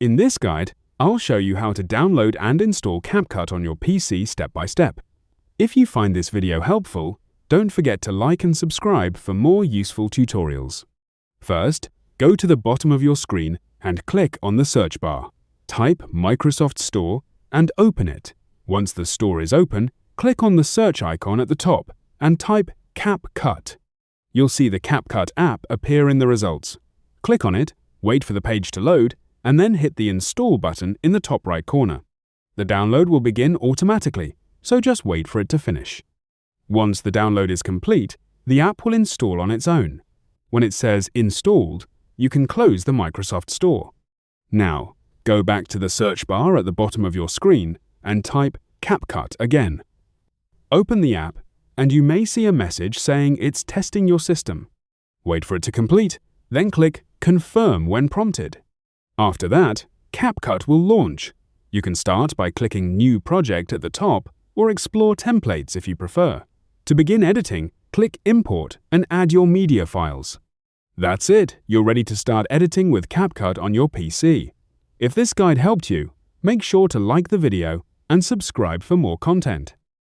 In this guide, I'll show you how to download and install CapCut on your PC step by step. If you find this video helpful, don't forget to like and subscribe for more useful tutorials. First, go to the bottom of your screen and click on the search bar. Type Microsoft Store and open it. Once the store is open, click on the search icon at the top and type CapCut. You'll see the CapCut app appear in the results. Click on it, wait for the page to load, and then hit the Install button in the top right corner. The download will begin automatically, so just wait for it to finish. Once the download is complete, the app will install on its own. When it says Installed, you can close the Microsoft Store. Now, go back to the search bar at the bottom of your screen and type CapCut again. Open the app, and you may see a message saying it's testing your system. Wait for it to complete, then click Confirm when prompted. After that, CapCut will launch. You can start by clicking New Project at the top or explore templates if you prefer. To begin editing, click Import and add your media files. That's it, you're ready to start editing with CapCut on your PC. If this guide helped you, make sure to like the video and subscribe for more content.